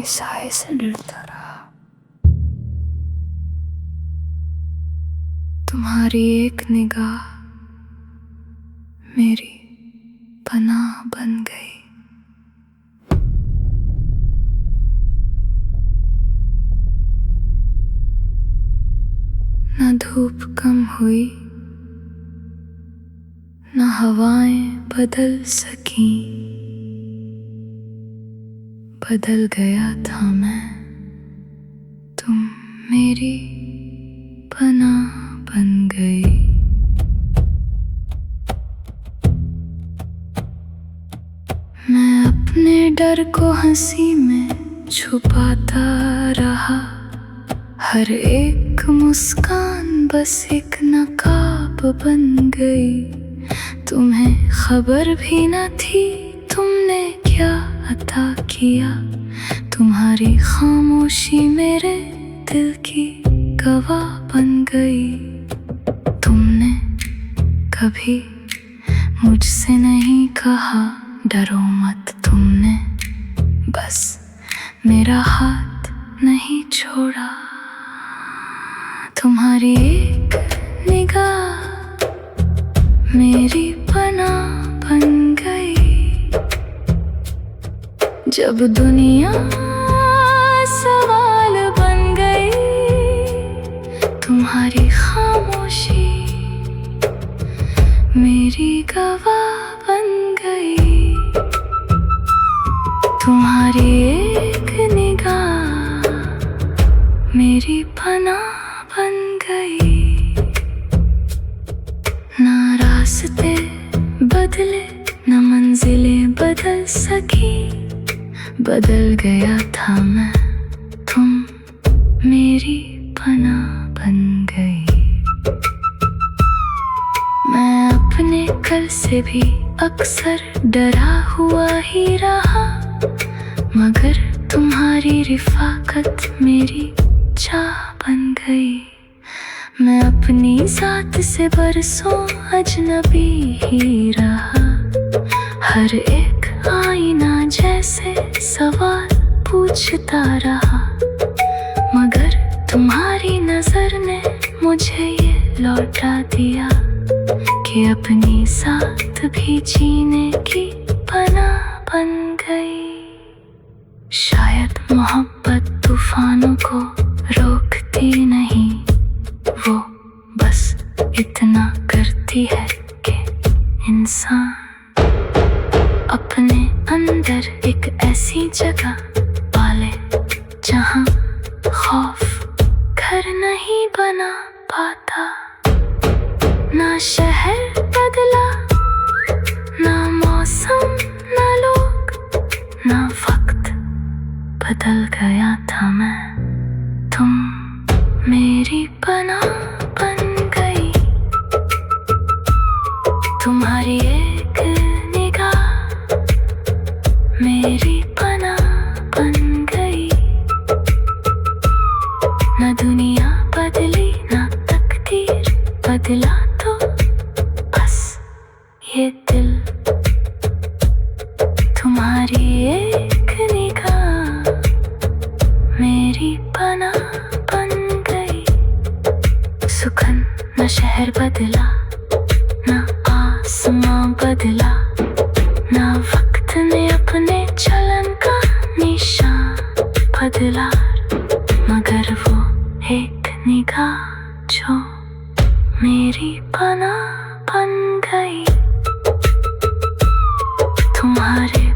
साए से डरता रहा। तुम्हारी एक निगाह मेरी पनाह बन गई। न धूप कम हुई, न हवाएं बदल सकी। बदल गया था मैं, तुम मेरी पनाह बन गई। मैं अपने डर को हंसी में छुपाता रहा। हर एक मुस्कान बस एक नकाब बन गई। तुम्हें खबर भी न थी तुमने क्या अता किया। तुम्हारी खामोशी मेरे दिल की गवाह बन गई। तुमने कभी मुझसे नहीं कहा डरो मत। तुमने बस मेरा हाथ नहीं छोड़ा। तुम्हारी एक निगाह मेरी पनाह बन गई। जब दुनिया सवाल बन गई, तुम्हारी खामोशी मेरी गवाह बन गई। तुम्हारी एक निगाह मेरी पनाह बन गई। ना रास्ते बदले न मंजिलें बदल सकी। बदल गया था मैं, तुम मेरी पनाह बन गई। मैं अपने कल से भी अक्सर डरा हुआ ही रहा। मगर तुम्हारी रिफाकत मेरी चाह बन गई। मैं अपनी जात से बरसों अजनबी ही रहा। हर एक आईना जैसे सवाल पूछता रहा। मगर तुम्हारी नजर ने मुझे ये लौटा दिया कि अपनी साथ भी जीने की पनाह बन गई। शायद मोहब्बत तूफानों को रोकती नहीं, वो बस इतना करती है कि इंसान अपने अंदर एक ऐसी जगह पाले जहां खौफ घर नहीं बना पाता। ना शहर बदला, ना मौसम, ना लोग, ना वक्त। बदल गया था मैं, तुम मेरी पनाह बन गई। तुम्हारी एक निगाह मेरी पनाह बन गई। न दुनिया बदली, न तकदीर बदला, तो बस ये दिल। तुम्हारी एक निगाह मेरी पनाह बन गई। सुखन न शहर बदला, न आसमां बदला, न वक्त ने अपने चलन का निशान बदला। मगर वो एक निगाह जो मेरी पनाह बन गई। तुम्हारे